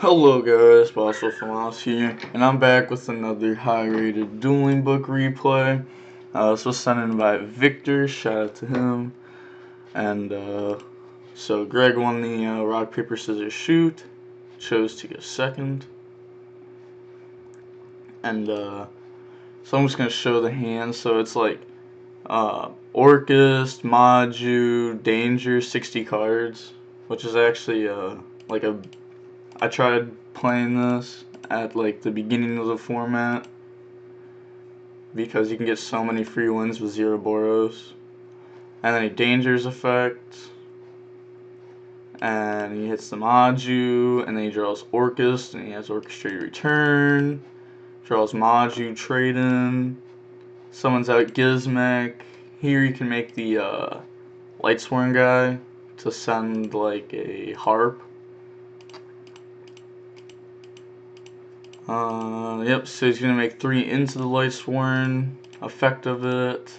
Hello guys, Possible Famas here, and I'm back with another high-rated dueling book replay. This was sent in by Victor, shout out to him. And so Greg won the rock, paper, scissors, shoot, chose to go second. And so I'm just going to show the hand, so it's like Orcust, Maju, Danger, 60 cards, which is actually like a I tried playing this at like the beginning of the format because you can get so many free wins with zero Boros. And then he dangers effect, and he hits the Maju, and then he draws Orcust, and he has Orchestrate Return, draws Maju, Trade In, summons out Gizmek. Here you can make the Lightsworn guy to send like a Harp. Yep, so he's going to make 3 into the Lightsworn, effect of it,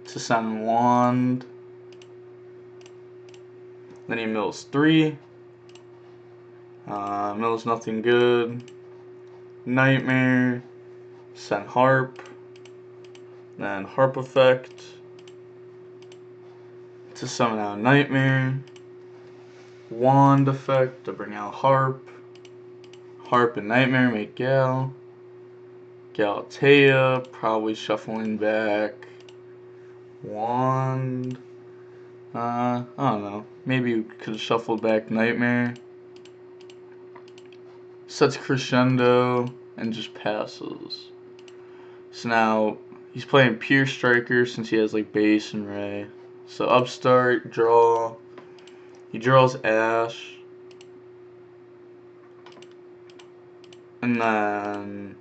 to send Wand. Then he mills 3. Mills nothing good. Nightmare, send Harp. Then Harp effect, to summon out Nightmare. Wand effect, to bring out Harp. Harp and Nightmare make Gal. Galatea, probably shuffling back. Wand. I don't know. Maybe you could have shuffled back Nightmare. Sets Crescendo and just passes. So now he's playing Pure Striker since he has like base and Ray. So Upstart, draw. He draws Ash. And then,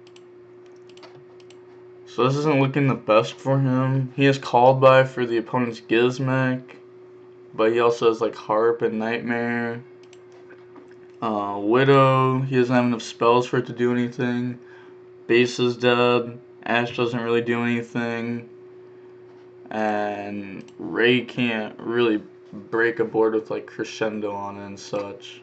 so this isn't looking the best for him. He has Called By for the opponent's Gizmek, but he also has like Harp and Nightmare. Widow, he doesn't have enough spells for it to do anything. Base is dead. Ash doesn't really do anything. And Ray can't really break a board with like Crescendo on it and such.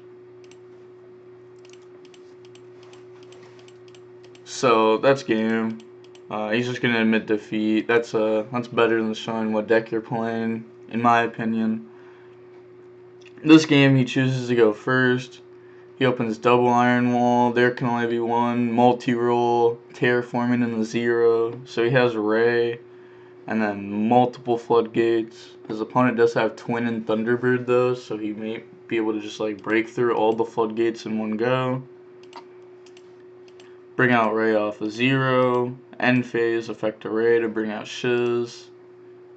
So that's game. He's just gonna admit defeat. That's better than showing what deck you're playing, in my opinion. This game he chooses to go first. He opens double Iron Wall. There can only be one. Multi-roll, terraforming in the 0. So he has Ray, and then multiple floodgates. His opponent does have Twin and Thunderbird though, so he may be able to just like break through all the floodgates in one go. Bring out Ray off of 0. End phase, effect to Ray to bring out Shiz.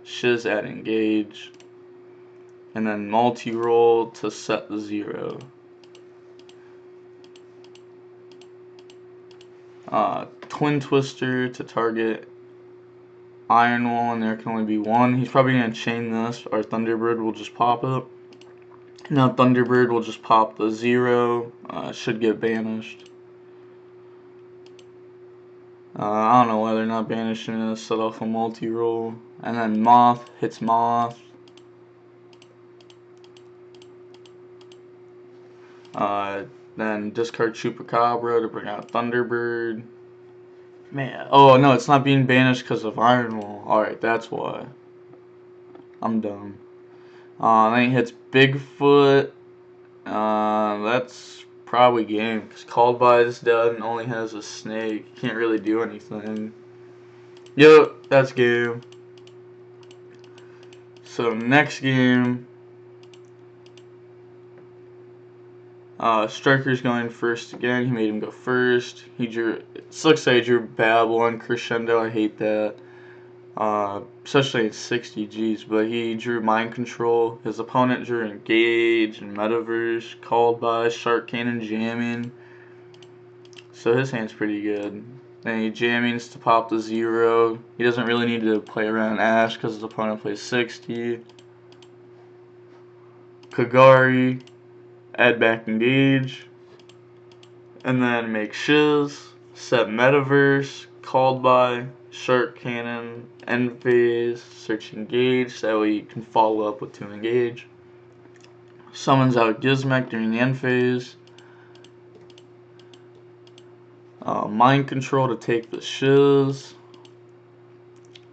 Shiz at engage. And then multi-roll to set the 0. Twin Twister to target Iron Wall, and there can only be one. He's probably going to chain this, or Thunderbird will just pop it. Now Thunderbird will just pop the 0. Should get banished. I don't know why they're not banishing it. Set off a multi-roll. And then Moth hits Moth. Then discard Chupacabra to bring out Thunderbird. Man, oh no, it's not being banished because of Iron Wall. Alright, that's why. I'm dumb. Then he hits Bigfoot. That's probably game, because Called By is dead and only has a snake. He can't really do anything. Yep, that's game. So next game, Striker's going first again. He made him go first. He drew. It sucks that he drew Babel and Crescendo. I hate that. Especially at 60 Gs. But he drew Mind Control. His opponent drew Engage and Metaverse, Called By, Shark Cannon, Jamming. So his hand's pretty good. Then he jammings to pop the 0. He doesn't really need to play around Ash because his opponent plays 60. Kagari, add back Engage. And then make Shiz, set Metaverse, Called By, Shark Cannon, End Phase, search Engage, that way you can follow up with 2 Engage. Summons out Gizmek during the end phase. Mind Control to take the shiz.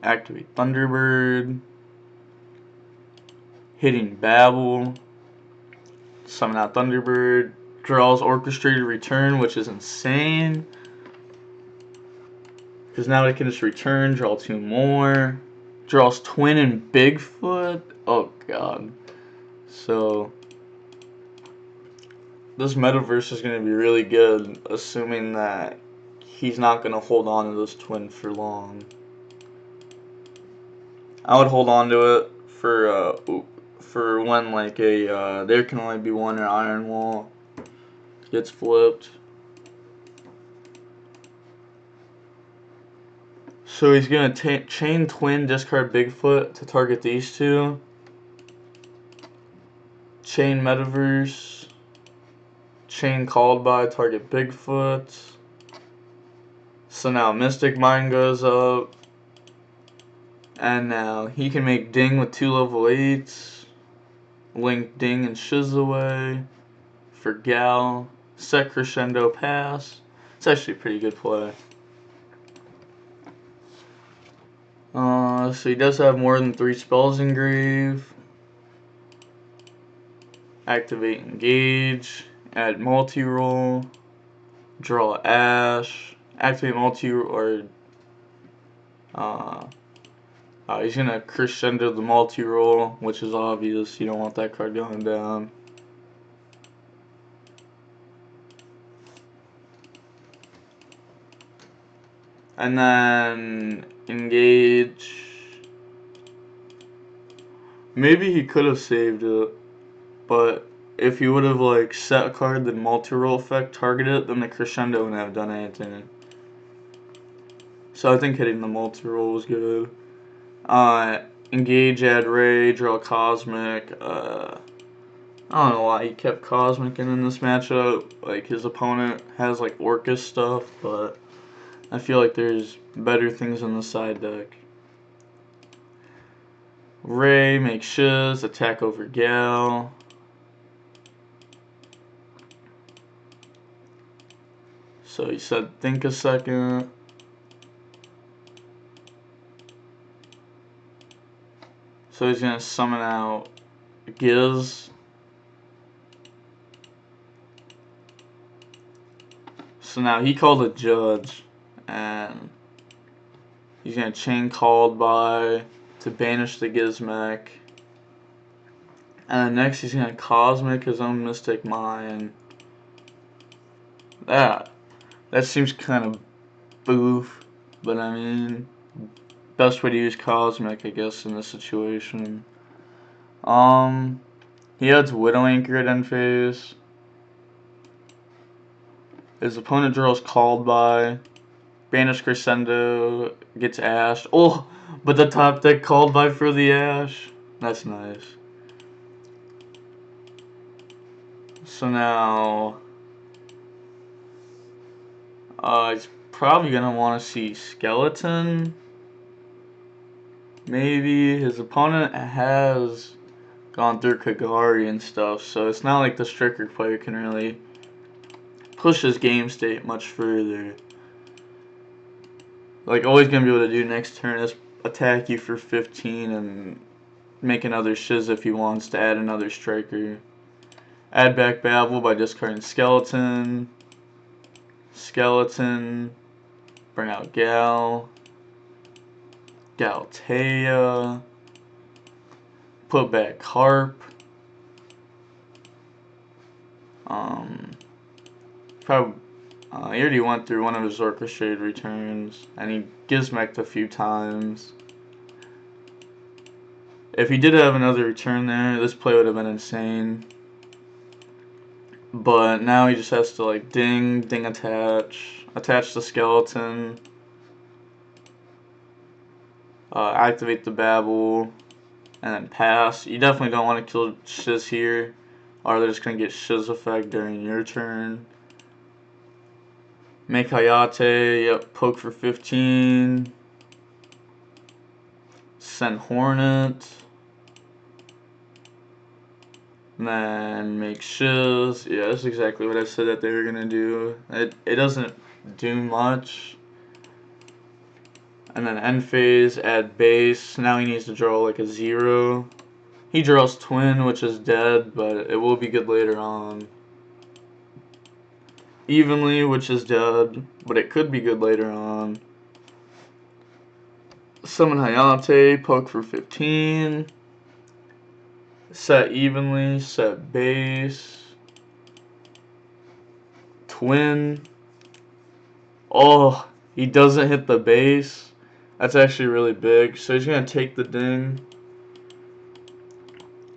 Activate Thunderbird. Hitting Babble. Summon out Thunderbird. Draws Orchestrated Return, which is insane. Because now it can just return, draw 2 more. Draws Twin and Bigfoot. Oh god. So this metaverse is going to be really good, assuming that he's not going to hold on to this twin for long. I would hold on to it for when like there can only be one Iron Wall gets flipped. So he's going to chain twin, discard Bigfoot to target these two. Chain Metaverse. Chain Called By, target Bigfoot. So now Mystic Mind goes up. And now he can make Ding with 2 level 8s. Link Ding and Shiz away. For Gal. Set Crescendo Pass. It's actually a pretty good play. So he does have more than 3 spells engrave. Activate Engage. Add multi-roll. Draw Ash. Activate multi-roll. He's going to crescendo the multi-roll, which is obvious. You don't want that card going down. And then engage. Maybe he could have saved it, but if he would have like set a card, then multi-roll effect, target it, then the crescendo wouldn't have done anything. So I think hitting the multi-roll was good. Engage, add Ray, draw Cosmic. I don't know why he kept Cosmic in this matchup. Like his opponent has like Orcust stuff, but I feel like there's better things in the side deck. Ray, make Shiz, attack over Gal. So he said think a second. So he's going to summon out Giz. So now he called a Judge. And he's going to chain Called By to banish the Gizmech. And then next he's going to Cosmic his own Mystic Mind. That seems kind of boof. But I mean, best way to use Cosmic, I guess, in this situation. He adds Widow Anchor at end phase. His opponent draws Called By. Banish Crescendo, gets Ash. Oh, but the top deck Called By for the Ash. That's nice. So now, he's probably going to want to see Skeleton. Maybe. His opponent has gone through Kagari and stuff, so it's not like the Striker player can really push his game state much further. Like, all he's going to be able to do next turn is attack you for 15 and make another Shiz if he wants to add another Striker. Add back Babble by discarding Skeleton. Skeleton. Bring out Gal. Galtea. Put back Harp. Probably. He already went through one of his orchestrated returns, and he gizmeked a few times. If he did have another return there, this play would have been insane. But now he just has to like ding attach the skeleton, activate the Babble, and then pass. You definitely don't want to kill Shiz here, or they're just going to get Shiz effect during your turn. Make Hayate, yep, poke for 15. Send Hornet. And then make shiz. Yeah, that's exactly what I said that they were gonna do. It doesn't do much. And then end phase, add base. Now he needs to draw like a 0. He draws twin, which is dead, but it will be good later on. Evenly, which is dead, but it could be good later on. Summon Hayate, poke for 15. Set evenly, set base. Twin. Oh, he doesn't hit the base. That's actually really big. So he's going to take the ding.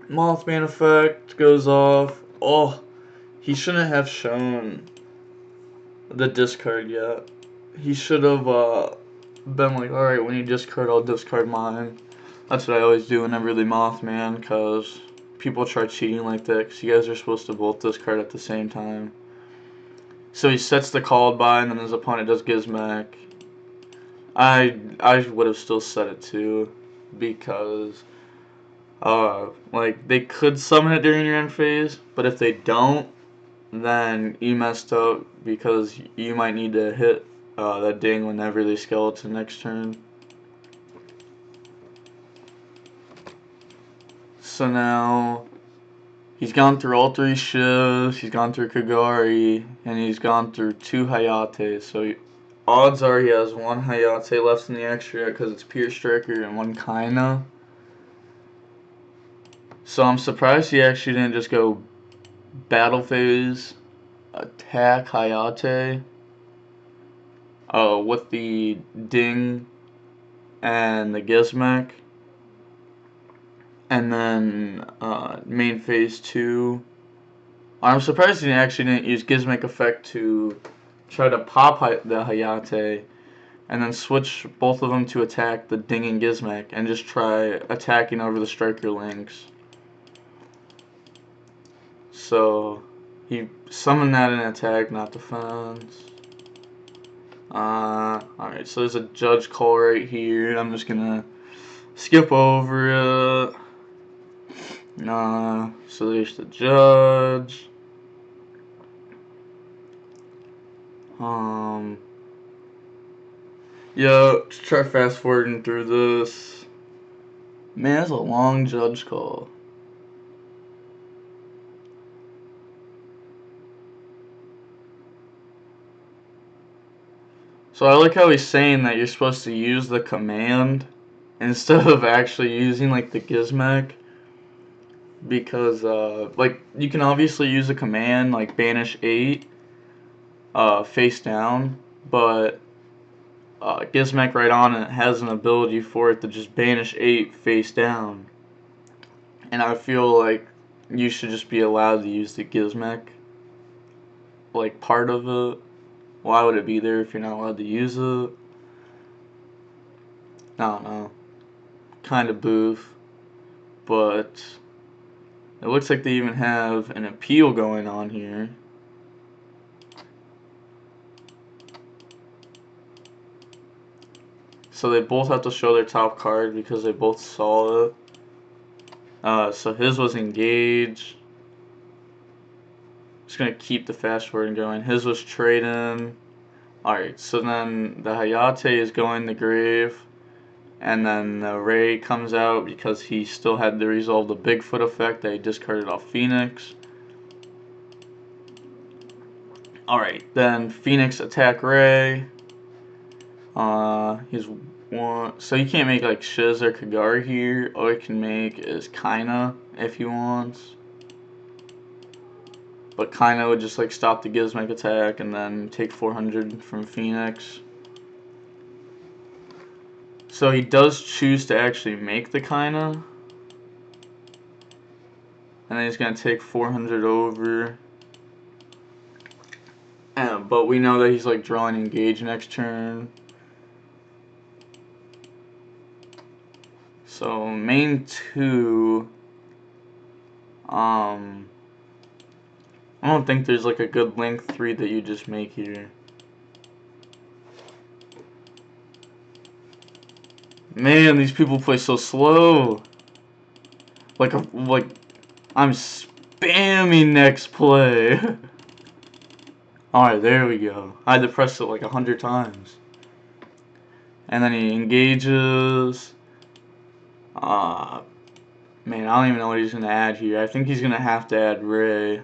Mothman effect goes off. Oh, he shouldn't have shown the discard yet. He should have been like, alright, when you discard, I'll discard mine. That's what I always do whenever they Mothman, because people try cheating like that, because you guys are supposed to both discard at the same time. So he sets the called by, and then his opponent does Gizmek. I would have still set it too, because like they could summon it during your end phase, but if they don't, then you messed up, because you might need to hit that ding whenever they skeleton next turn. So now he's gone through all 3 shifts, he's gone through Kagari, and he's gone through 2 Hayates. So odds are he has 1 Hayate left in the extra because it's Pierce Striker and 1 Kaina. So I'm surprised he actually didn't just go battle phase, attack Hayate with the ding and the Gizmek. And then main phase 2. I'm surprised he actually didn't use Gizmek effect to try to pop the Hayate and then switch both of them to attack the Ding and Gizmek and just try attacking over the Striker links. So he summoned that in attack, not defense. Alright, so there's a judge call right here. I'm just gonna skip over it. So there's the judge. Yeah, let's try fast forwarding through this. Man, that's a long judge call. So I like how he's saying that you're supposed to use the command instead of actually using like the Gizmek. Because like you can obviously use a command like banish 8 face down, but Gizmek right on it has an ability for it to just banish 8 face down. And I feel like you should just be allowed to use the Gizmek like part of it. Why would it be there if you're not allowed to use it? I don't know. Kind of boof. But it looks like they even have an appeal going on here. So they both have to show their top card because they both saw it. So his was engaged. Just gonna keep the fast forwarding going. His was trading. Alright, so then the Hayate is going to grave. And then the Ray comes out because he still had to resolve the Bigfoot effect that he discarded off Phoenix. Alright, then Phoenix attack Ray. He's one. So you can't make like Shiz or Kagari here. All you can make is Kaina if he wants. But Kaina would just like stop the Gizmek attack and then take 400 from Phoenix. So he does choose to actually make the Kaina. And then he's going to take 400 over. But we know that he's like drawing engage next turn. So main 2. I don't think there's like a good link 3 that you just make here. Man, these people play so slow. Like I'm Bammy next play. Alright, there we go. I had to press it like 100 times. And then he engages. Man, I don't even know what he's going to add here. I think he's going to have to add Ray.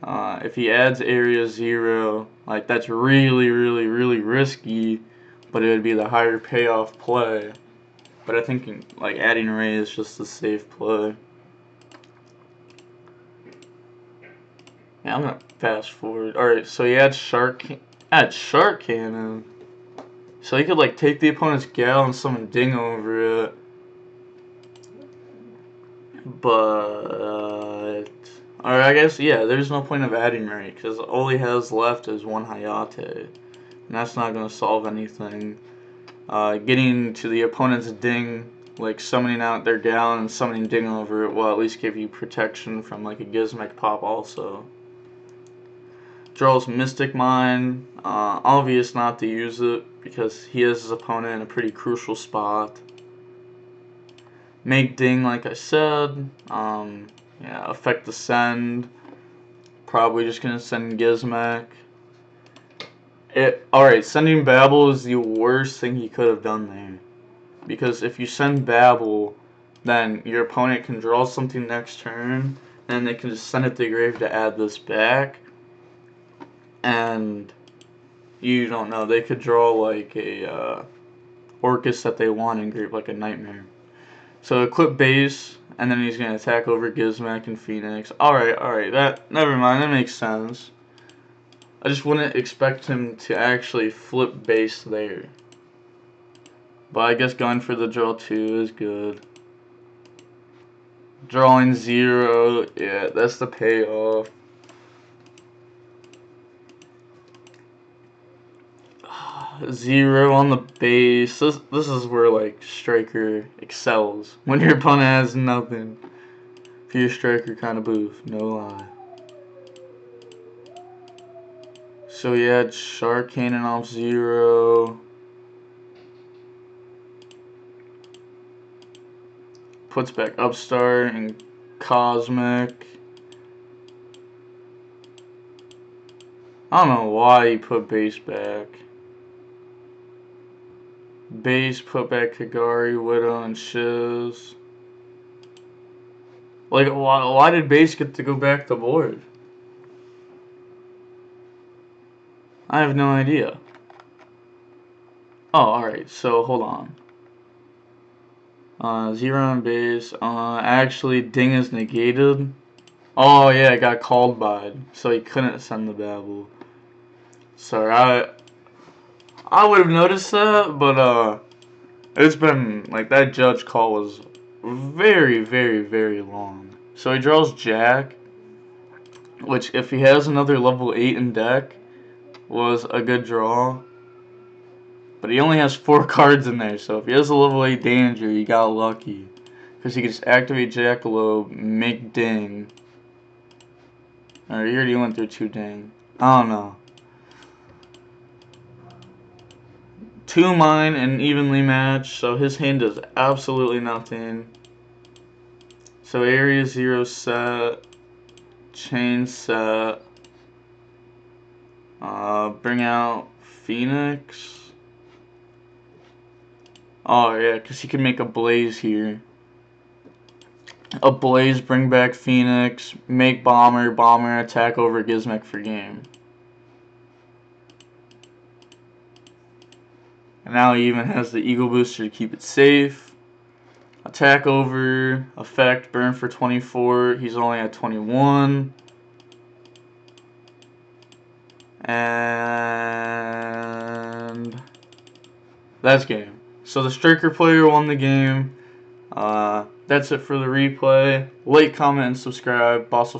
If he adds Area 0, like, that's really, really, really risky, but it would be the higher payoff play. But I think, like, adding Ray is just a safe play. Yeah, I'm going to fast forward. Alright, so he adds Shark Cannon. So he could, like, take the opponent's Gal and summon Ding over it. But, or I guess, yeah, there's no point of adding Ray, because all he has left is one Hayate, and that's not going to solve anything. Getting to the opponent's Ding, like summoning out their Gal and summoning Ding over it will at least give you protection from like a Gizmek pop also. Draws Mystic Mine, obvious not to use it, because he has his opponent in a pretty crucial spot. Make Ding, like I said. Yeah, affect the send. Probably just gonna send Gizmek. Alright, sending Babel is the worst thing he could have done there. Because if you send Babel, then your opponent can draw something next turn, and they can just send it to the grave to add this back. And you don't know, they could draw like a Orcust that they want and grave like a Nightmare. So equip base, and then he's going to attack over Gizmek and Phoenix. Alright, never mind, that makes sense. I just wouldn't expect him to actually flip base there. But I guess going for the draw 2 is good. Drawing 0, yeah, that's the payoff. Zero on the base. This is where like Striker excels. When your opponent has nothing. If you're a Striker kind of booth, no lie. So he had Shark Cannon off 0. Puts back Upstart and Cosmic. I don't know why he put base back. Base, put back Kagari, Widow, and Shiz. Like, why did base get to go back to board? I have no idea. Oh, alright, so hold on. 0 on base. Actually, Ding is negated. Oh, yeah, it got called by, so he couldn't send the Babel. Sorry, I would have noticed that, but, it's been, like, that judge call was very, very, very long. So he draws Jack, which, if he has another level 8 in deck, was a good draw. But he only has 4 cards in there, so if he has a level 8 Danger, he got lucky. Because he can just activate Jackalope, make Ding. Alright, he already went through 2 Ding. I don't know. 2 mine and evenly matched, so his hand does absolutely nothing. So Area 0 set, Chain set, bring out Phoenix. Oh yeah, because he can make a Blaze here. A Blaze, bring back Phoenix, make Bomber, attack over Gizmek for game. And now he even has the Eagle Booster to keep it safe. Attack over, effect, burn for 24. He's only at 21. And that's game. So the Striker player won the game. That's it for the replay. Like, comment, and subscribe. Boss